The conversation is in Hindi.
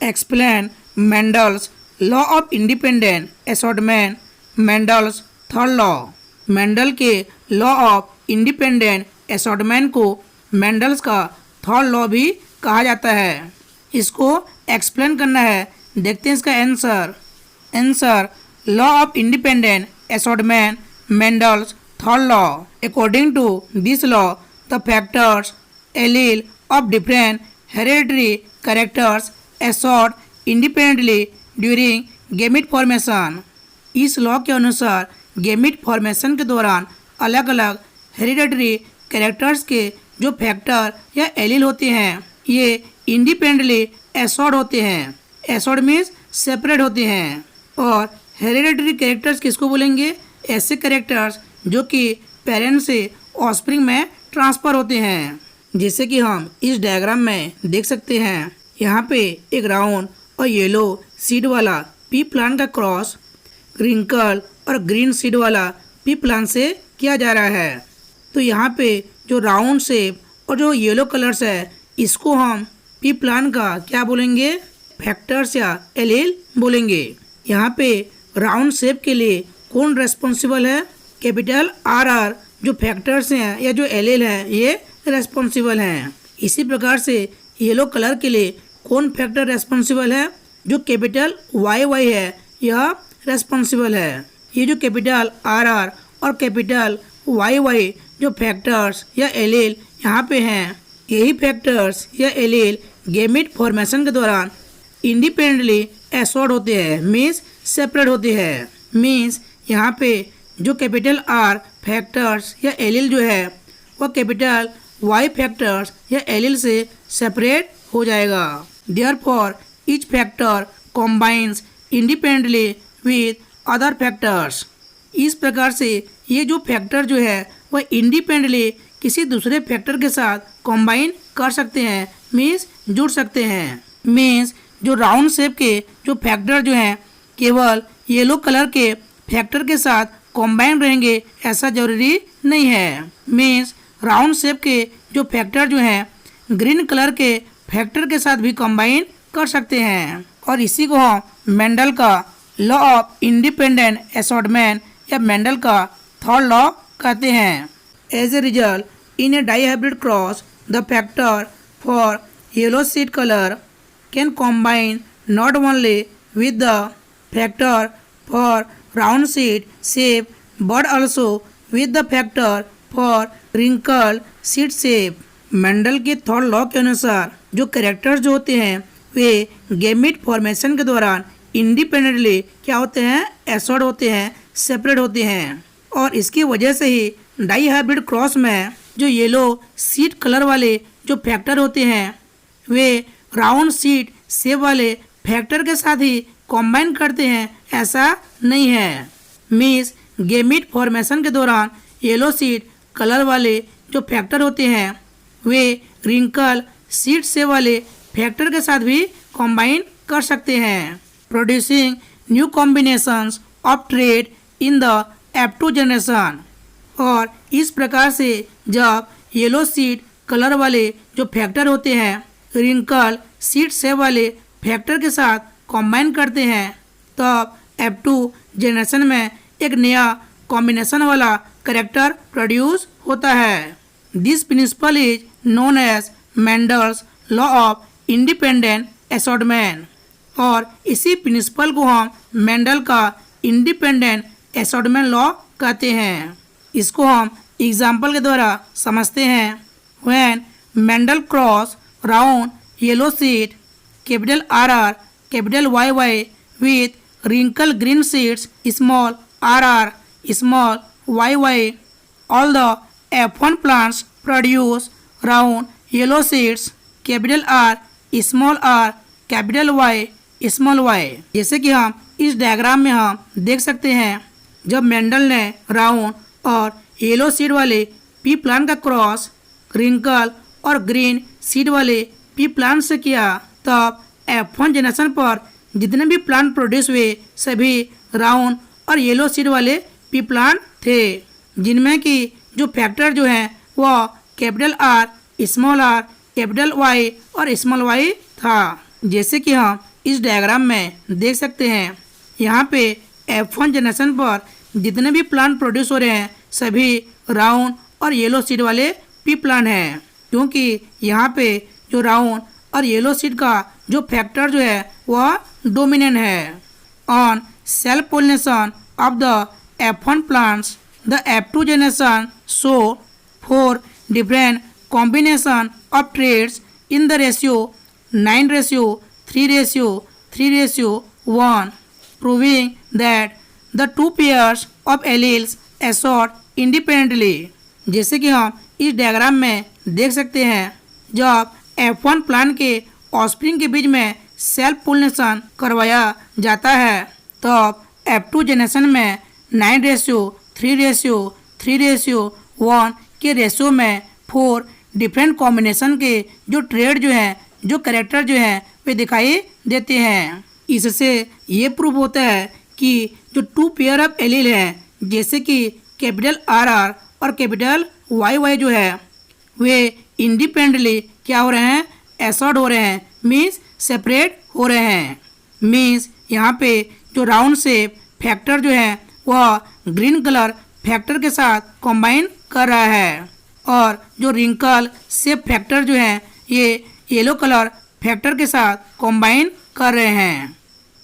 Explain Mendel's law of independent assortment. Mendel's third law. Mendel के लॉ ऑफ इंडिपेंडेंट असॉर्टमेंट को मेंडल्स का थर्ड लॉ भी कहा जाता है। इसको एक्सप्लेन करना है, देखते हैं इसका answer. Law of independent assortment, Mendel's third law. According to this law, the factors allele of different hereditary characters assort independently during gamete formation. इस लॉ के अनुसार गेमिट फॉर्मेशन के दौरान अलग अलग हेरिडेटरी कैरेक्टर्स के जो फैक्टर या एलील होते हैं ये इंडिपेंडेंटली एसॉर्ट होते हैं। एसॉर्ट मीन्स सेपरेट होते हैं। और हेरिडेटरी कैरेक्टर्स किसको बोलेंगे? ऐसे कैरेक्टर्स जो कि पेरेंट्स से ऑफस्प्रिंग में ट्रांसफ़र होते हैं। जैसे कि हम इस डायग्राम में देख सकते हैं, यहाँ पे एक राउंड और येलो सीड वाला पी प्लांट का क्रॉस रिंकल और ग्रीन सीड वाला पी प्लांट से किया जा रहा है। तो यहाँ पे जो राउंड शेप और जो येलो कलर्स है इसको हम पी प्लांट का क्या बोलेंगे? फैक्टर्स या एलील बोलेंगे। यहाँ पे राउंड शेप के लिए कौन रेस्पॉन्सिबल है? कैपिटल आर जो फैक्टर्स हैं या जो एलील हैं ये रेस्पॉन्सिबल हैं। इसी प्रकार से येलो कलर के लिए कौन फैक्टर रेस्पॉन्सिबल है? जो कैपिटल वाई है यह रेस्पॉन्सिबल है। ये जो कैपिटल आर और कैपिटल वाई जो फैक्टर्स या एलील यहाँ पे हैं, यही फैक्टर्स या एलील गेमिट फॉर्मेशन के दौरान इंडिपेंडेंटली एसॉर्ट होते हैं, मीन्स सेपरेट होते हैं। मीन्स यहाँ पे जो कैपिटल आर फैक्टर्स या एलील जो है वो कैपिटल वाई फैक्टर्स या एलील से सेपरेट हो जाएगा। Therefore each factor combines independently with other factors. इस प्रकार से ये जो फैक्टर जो है वह इंडिपेंडेंटली किसी दूसरे फैक्टर के साथ कॉम्बाइन कर सकते हैं, मीन्स जुड़ सकते हैं। मीन्स जो राउंड शेप के जो फैक्टर जो हैं केवल येलो कलर के फैक्टर के साथ कॉम्बाइन रहेंगे ऐसा जरूरी नहीं है। मीन्स राउंड शेप के जो फैक्टर जो हैं ग्रीन कलर के फैक्टर के साथ भी कॉम्बाइन कर सकते हैं। और इसी को हम मेंडल का लॉ ऑफ इंडिपेंडेंट असॉर्टमेंट या मेंडल का थर्ड लॉ कहते हैं। As a result in a dihybrid cross the factor for yellow seed colour can combine not only with the factor for round seed shape but also with the factor for wrinkle seed shape. Mendel के थर्ड लॉ के अनुसार जो कैरेक्टर्स जो होते हैं वे गेमिट फॉर्मेशन के दौरान इंडिपेंडेंटली क्या होते हैं? एसॉर्ट होते हैं, सेपरेट होते हैं। और इसकी वजह से ही डाई हाइब्रिड क्रॉस में जो येलो सीड कलर वाले जो फैक्टर होते हैं वे राउंड सीड शेप वाले फैक्टर के साथ ही कॉम्बाइन करते हैं ऐसा नहीं है। मीन्स गेमिट फॉर्मेशन के दौरान येलो सीड कलर वाले जो फैक्टर होते हैं वे रिंकल सीड शेप वाले फैक्टर के साथ भी कॉम्बाइन कर सकते हैं, producing new combinations of trade in the F2 generation. और इस प्रकार से जब येलो सीड कलर वाले जो फैक्टर होते हैं रिंकल सीड शेप वाले फैक्टर के साथ कॉम्बाइन करते हैं तब F2 जनरेशन में एक नया कॉम्बिनेशन वाला कैरेक्टर प्रोड्यूस होता है। This principle is known as Mendel's law of independent assortment. और इसी प्रिंसिपल को हम मेंडल का इंडिपेंडेंट असॉर्टमेंट लॉ कहते हैं। इसको हम एग्जाम्पल के द्वारा समझते हैं। When Mendel cross round yellow seed capital R capital Y with wrinkle green seeds small r small y all the F1 plants produce round yellow seeds capital R capital Y small y. जैसे कि हम इस डायग्राम में हम देख सकते हैं जब मेंडल ने राउंड और येलो सीड वाले पी प्लांट का क्रॉस रिंकल और ग्रीन सीड वाले पी प्लांट से किया तब F1 जनरेशन पर जितने भी प्लांट प्रोड्यूस हुए सभी राउंड और येलो सीड वाले पी प्लांट थे, जिनमें कि जो फैक्टर जो हैं वह कैपिटल आर कैपिटल वाई और स्मॉल वाई था। जैसे कि हम इस डायग्राम में देख सकते हैं, यहाँ पे F1 जनरेशन पर जितने भी प्लांट प्रोड्यूस हो रहे हैं सभी राउंड और येलो सीड वाले पी प्लांट हैं, क्योंकि यहाँ पे जो राउंड और येलो सीड का जो फैक्टर जो है वह डोमिनेंट है। On self pollination of the F1 plants the F2 generation show 4 different combination of traits in the ratio 9:3:3:1, proving that the two pairs of alleles assort independently। जैसे कि हम इस डायग्राम में देख सकते हैं, जब F1 प्लांट के ऑस्प्रिंग के बीच में सेल्फ पोलिनेशन करवाया जाता है तब F2 जनरेशन में 9:3:3:1 के रेशियो में 4 डिफरेंट कॉम्बिनेशन के जो ट्रेड जो हैं, जो कैरेक्टर जो हैं वे दिखाई देते हैं। इससे ये प्रूव होता है कि जो टू पेयर ऑफ एलील हैं, जैसे कि कैपिटल RR और कैपिटल YY जो है वे इंडिपेंडेंटली क्या हो रहे हैं, एसॉर्ट हो रहे हैं, मीन्स सेपरेट हो रहे हैं। मीन्स यहाँ पे जो राउंड शेप फैक्टर जो है वह ग्रीन कलर फैक्टर के साथ कंबाइन कर रहा है और जो रिंकल शेप फैक्टर जो है ये येलो कलर फैक्टर के साथ कंबाइन कर रहे हैं।